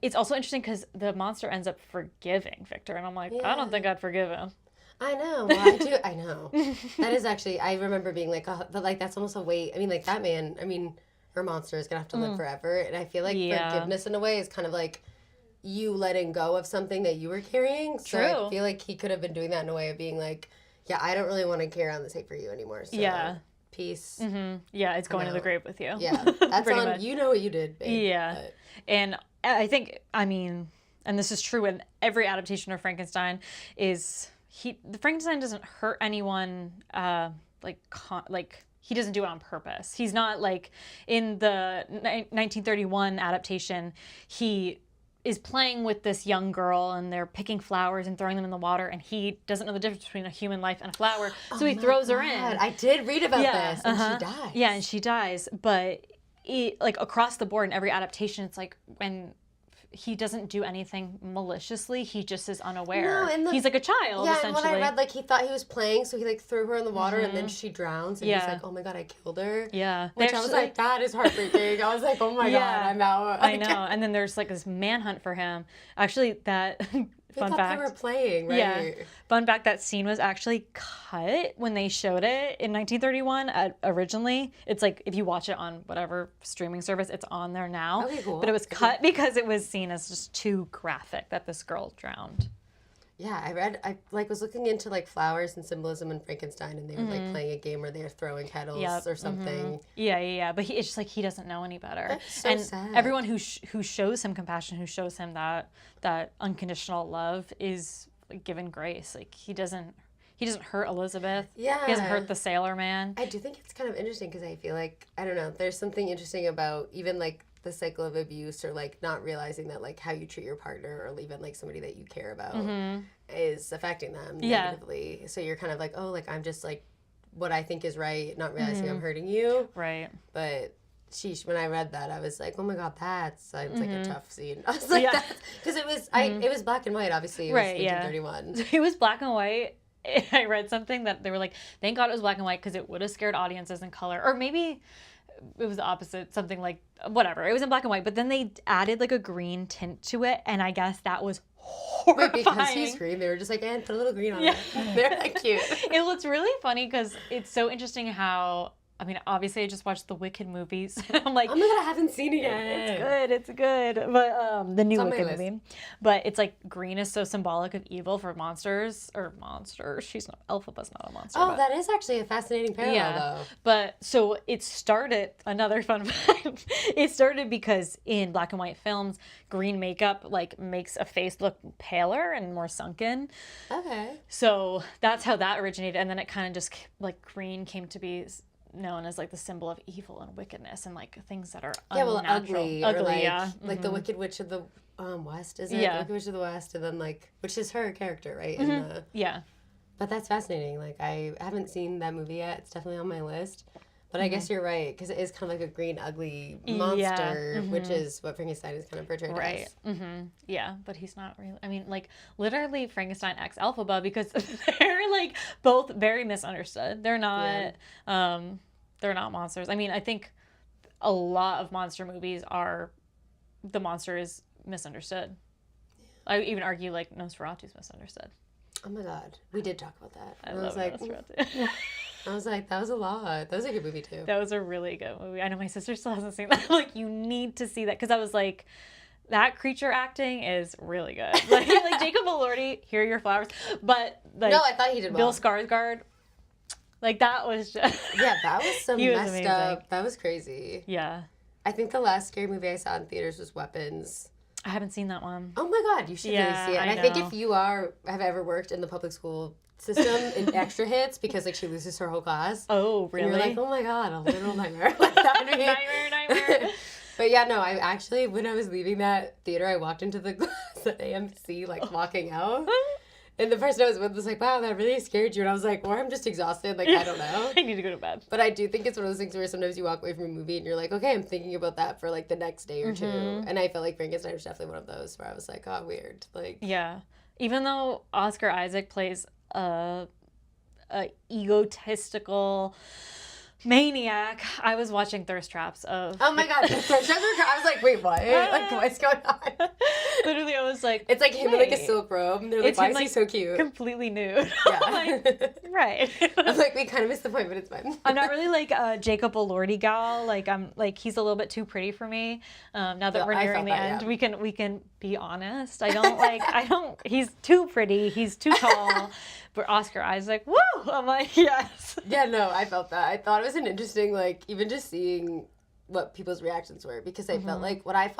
it's also interesting because the monster ends up forgiving Victor, and I'm like, I don't think I'd forgive him. I know. Well, I do. I know. That is actually, I remember being like, oh, but like, that's almost a weight. I mean, like, that man, or monster is going to have to live forever. And I feel like forgiveness in a way is kind of like you letting go of something that you were carrying. So True. I feel like he could have been doing that in a way of being like, yeah, I don't really want to carry on this hate for you anymore. So peace. Yeah, it's going to the grave with you. Yeah. That's on, much. You know what you did, babe. Yeah. But. And I think, and this is true in every adaptation of Frankenstein, is the Frankenstein doesn't hurt anyone, he doesn't do it on purpose. He's not like in the 1931 adaptation, he is playing with this young girl and they're picking flowers and throwing them in the water, and he doesn't know the difference between a human life and a flower, so he throws her in. I did read about this, and she dies. Yeah, and she dies, but across the board in every adaptation, it's like when he doesn't do anything maliciously, he just is unaware. No, he's like a child, essentially. And when I read, like, he thought he was playing, so he, like, threw her in the water, and then she drowns, and he's like, oh my god, I killed her. Yeah. Which I was like, that is heartbreaking. I was like, oh my god, I'm out. I know. And then there's, like, this manhunt for him. Actually, that... Fun fact. They were playing, right? Yeah. Fun fact, that scene was actually cut when they showed it in 1931 originally. It's like, if you watch it on whatever streaming service, it's on there now. Okay, cool. But it was cut because it was seen as just too graphic that this girl drowned. Yeah, I was looking into, like, flowers and symbolism in Frankenstein, and they were, like, playing a game where they were throwing kettles or something. Yeah. But it's just, like, he doesn't know any better. That's so sad. Everyone who shows him compassion, who shows him that unconditional love is given grace. Like, he doesn't hurt Elizabeth. Yeah. He doesn't hurt the sailor man. I do think it's kind of interesting because I feel like, I don't know, there's something interesting about even, like, the cycle of abuse, or like not realizing that like how you treat your partner or even like somebody that you care about is affecting them negatively. So you're kind of like, oh, like I'm just like what I think is right, not realizing I'm hurting you. Right. But when I read that, I was like, oh my god, that sounds like a tough scene. I was like, because it was it was black and white. Obviously, it was 1831. It was black and white. I read something that they were like, thank God it was black and white because it would have scared audiences in color, or maybe it was the opposite, something like whatever. It was in black and white, but then they added like a green tint to it, and I guess that was horrifying. Wait, because he's green, they were just like, and put a little green on it. They're like cute. It looks really funny because it's so interesting how. I mean, obviously, I just watched the Wicked movies. I'm like, oh my god, I haven't seen it yet. It's good. But the new Wicked movie. But it's like green is so symbolic of evil for monsters. She's not. Elphaba's not a monster. Oh, that is actually a fascinating parallel, though. But so it started. Another fun fact. It started because in black and white films, green makeup like makes a face look paler and more sunken. Okay. So that's how that originated, and then it kind of just like green came to be known as like the symbol of evil and wickedness and like things that are unnatural. Ugly, or like the Wicked Witch of the West, is it? Yeah. The Wicked Witch of the West, and then like, which is her character, right? Yeah. But that's fascinating. Like, I haven't seen that movie yet. It's definitely on my list. But I guess you're right, because it is kind of like a green, ugly monster, which is what Frankenstein is kind of portrayed as. Yeah, but he's not really. I mean, like, literally Frankenstein x Elphaba, because they're, like, both very misunderstood. They're not, they're not monsters. I mean, I think a lot of monster movies the monster is misunderstood. I would even argue, like, Nosferatu's misunderstood. Oh my god, we did talk about that. I love Nosferatu. I was like, that was a lot. That was a good movie, too. That was a really good movie. I know my sister still hasn't seen that. I'm like, you need to see that. Because I was like, that creature acting is really good. Like Jacob Elordi, here are your flowers. But like, no, I thought he did well. Bill Skarsgård, Like, that was just... Yeah, that was some He was messed amazing. up. That was crazy. Yeah. I think the last scary movie I saw in theaters was Weapons. I haven't seen that one. Oh my god, you should really see it. And I think if you have ever worked in the public school system in extra hits, because like she loses her whole class. Oh, really? And you're like, oh my god, a little nightmare. Like that would be... Nightmare. But yeah, no, I actually, when I was leaving that theater, I walked into the class at AMC, like walking out. And the person I was with was like, wow, that really scared you. And I was like, or I'm just exhausted. Like, I don't know. I need to go to bed. But I do think it's one of those things where sometimes you walk away from a movie and you're like, okay, I'm thinking about that for like the next day or two. And I felt like Frankenstein was definitely one of those where I was like, oh, weird. Like, Yeah. Even though Oscar Isaac plays a egotistical maniac, I was watching thirst traps of... oh my god, I was like, wait, what? Like, what's going on? Literally, I was like... It's like him in like a silk robe, and they're like, It's why him, is he like, so cute? completely nude. Yeah. Like, right. I'm like, we kind of missed the point, but it's fine. I'm not really like a Jacob Elordi gal. Like, I'm like, he's a little bit too pretty for me. Now that we're I nearing felt the that, end, yeah. we can be honest. He's too pretty. He's too tall. But Oscar Isaac, woo! I'm like, yes. Yeah, no, I felt that. I thought it was an interesting, like, even just seeing what people's reactions were, because I felt like what I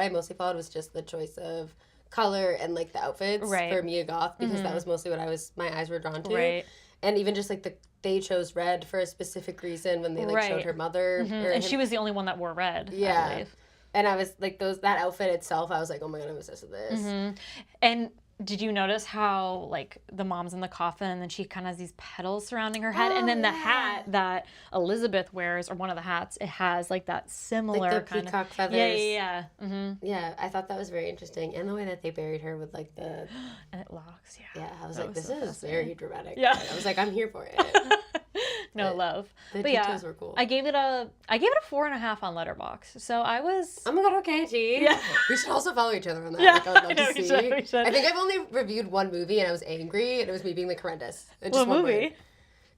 mostly followed was just the choice of color and like the outfits for Mia Goth, because that was mostly what my eyes were drawn to. Right. And even just like they chose red for a specific reason when they like showed her mother. And she was the only one that wore red. Yeah. I believe. And I was like that outfit itself, I was like, oh my god, I'm obsessed with this. And did you notice how, like, the mom's in the coffin and then she kind of has these petals surrounding her head? And then the hat that Elizabeth wears, or one of the hats, it has, like, that similar like the kind peacock of... feathers. Yeah. Yeah, I thought that was very interesting. And the way that they buried her with, like, the... And it locks, Yeah, I was That like, was this so is very dramatic. Yeah. I was like, I'm here for it. No love. The But yeah, details were cool. I gave it a 4.5 on Letterboxd. So I was... Oh my god, okay, G. Yeah. We should also follow each other on that. Yeah, Like, I would love I know, to we see. should. I think I've only reviewed one movie and I was angry, and it was me being like horrendous. Just What one movie? word.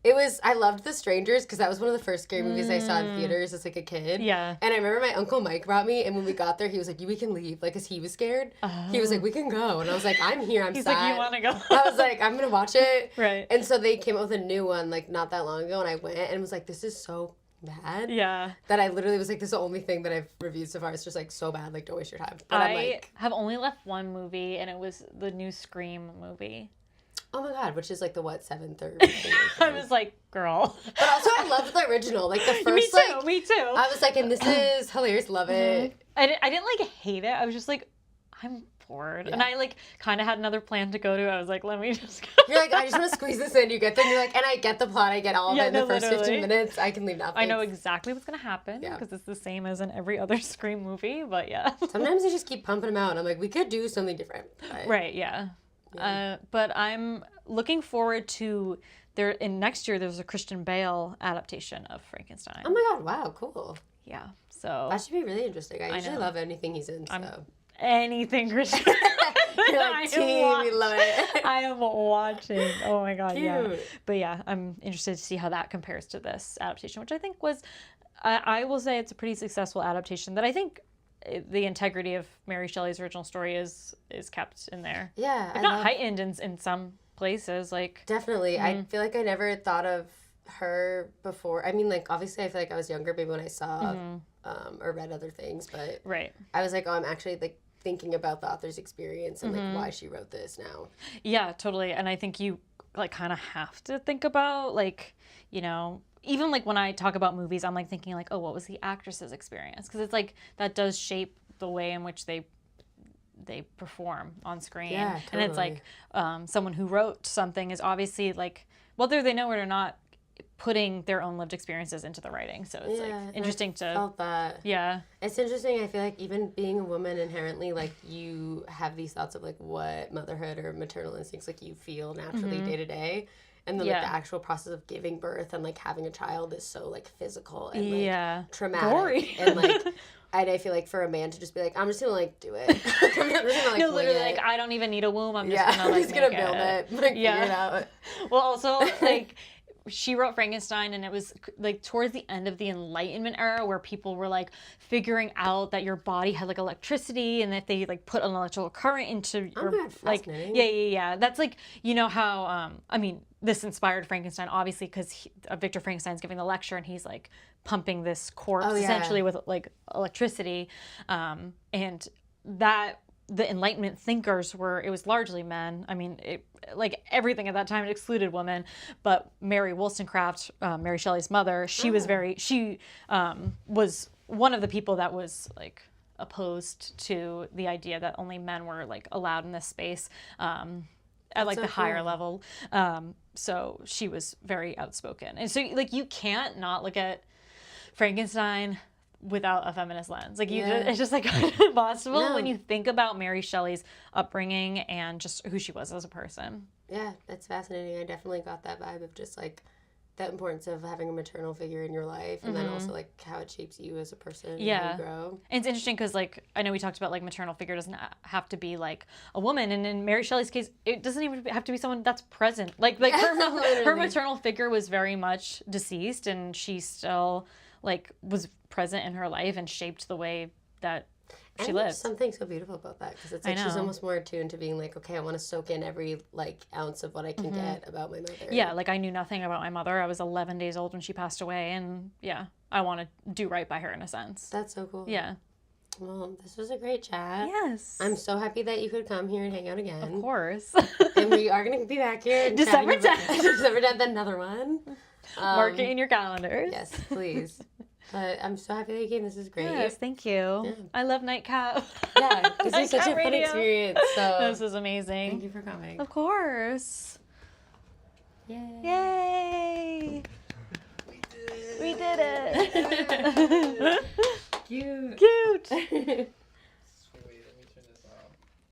It was, I loved The Strangers, because that was one of the first scary movies I saw in theaters as like a kid. Yeah. And I remember my Uncle Mike brought me, and when we got there, he was like, we can leave, like, because he was scared. He was like, we can go. And I was like, I'm here, I'm He's sad. like, you want to go? I was like, I'm going to watch it. Right. And so they came up with a new one, like, not that long ago, and I went and was like, this is so bad. Yeah. That I literally was like, this is the only thing that I've reviewed so far. It's just like so bad, like, don't waste your time. But I'm like, have only left one movie, and it was the new Scream movie. oh my god, which is like the 7th or I was like, girl. But also I loved the original. Like the first Me too. I was like, and this is hilarious, love it. I didn't like hate it. I was just like, I'm bored. Yeah. And I like kind of had another plan to go to. I was like, let me just go. You're like, I just want to squeeze this in. You get there and you're like, and I get the plot, I get all of it in the first literally. 15 minutes. I can leave now. I know exactly what's going to happen Yeah. because it's the same as in every other Scream movie, but yeah. Sometimes they just keep pumping them out and I'm like, we could do something different. But... Right, yeah. But I'm looking forward to next year there's a Christian Bale adaptation of Frankenstein. Oh my god, wow, cool. Yeah. So That should be really interesting. I usually know. love anything he's in, so. anything Christian. You're like, team, we love it. I am watching. Oh my god, yeah. Cute. But yeah, I'm interested to see how that compares to this adaptation, which I think was, I will say it's a pretty successful adaptation that I think the integrity of Mary Shelley's original story is kept in there. Yeah. If not heightened in some places, like. Definitely. I feel like I never thought of her before. I mean, like, obviously I feel like I was younger maybe when I saw or read other things, but Right. I was like, oh, I'm actually like thinking about the author's experience and like why she wrote this now. Yeah, totally. And I think you like kind of have to think about like, you know, even like when I talk about movies, I'm like thinking like, oh, what was the actress's experience? Because it's like that does shape the way in which they perform on screen. Yeah, And it's like someone who wrote something is obviously like, whether they know it or not, putting their own lived experiences into the writing. So it's like interesting to felt that. Yeah. It's interesting. I feel like even being a woman inherently, like you have these thoughts of like what motherhood or maternal instincts like you feel naturally day to day. And then like the actual process of giving birth and like having a child is so like physical and like traumatic. Gory. And like and I feel like for a man to just be like, I'm just gonna like do it. I'm just gonna like No, wing literally it. like I don't even need a womb. I'm just gonna like I'm just gonna make build it. Like, figure it out. Well, also like she wrote Frankenstein, and it was like towards the end of the Enlightenment era, where people were like figuring out that your body had like electricity, and if they like put an electrical current into your like yeah. That's like, you know how I mean, this inspired Frankenstein obviously, because Victor Frankenstein's giving the lecture and he's like pumping this corpse essentially with like electricity, and that the Enlightenment thinkers were, it was largely men. I mean, like everything at that time, it excluded women. But Mary Wollstonecraft, Mary Shelley's mother, she was was one of the people that was like opposed to the idea that only men were like allowed in this space at like the higher level. So she was very outspoken. And so like you can't not look at Frankenstein without a feminist lens. Like it's just like impossible when you think about Mary Shelley's upbringing and just who she was as a person. Yeah, that's fascinating. I definitely got that vibe of just like the importance of having a maternal figure in your life, and then also like how it shapes you as a person. Yeah, and how you grow. And it's interesting because like I know we talked about like maternal figure doesn't have to be like a woman, and in Mary Shelley's case, it doesn't even have to be someone that's present. Like her maternal figure was very much deceased, and she still like was present in her life and shaped the way that she lived. There's something so beautiful about that, because it's like she's almost more attuned to being like, okay, I want to soak in every like ounce of what I can get about my mother. Yeah, like I knew nothing about my mother. I was 11 days old when she passed away, and yeah, I want to do right by her in a sense. That's so cool. Yeah. Well, this was a great chat. Yes. I'm so happy that you could come here and hang out again. Of course. And we are going to be back here. December 10th. December 10th, another one. Mark it in your calendars. Yes, please. But I'm so happy that you came. This is great. Yes, thank you. Yeah. I love Nightcap. Yeah, this is such a fun experience. So this is amazing. Thank you for coming. Of course. Yay. Yay. We did it. Cute. Cute.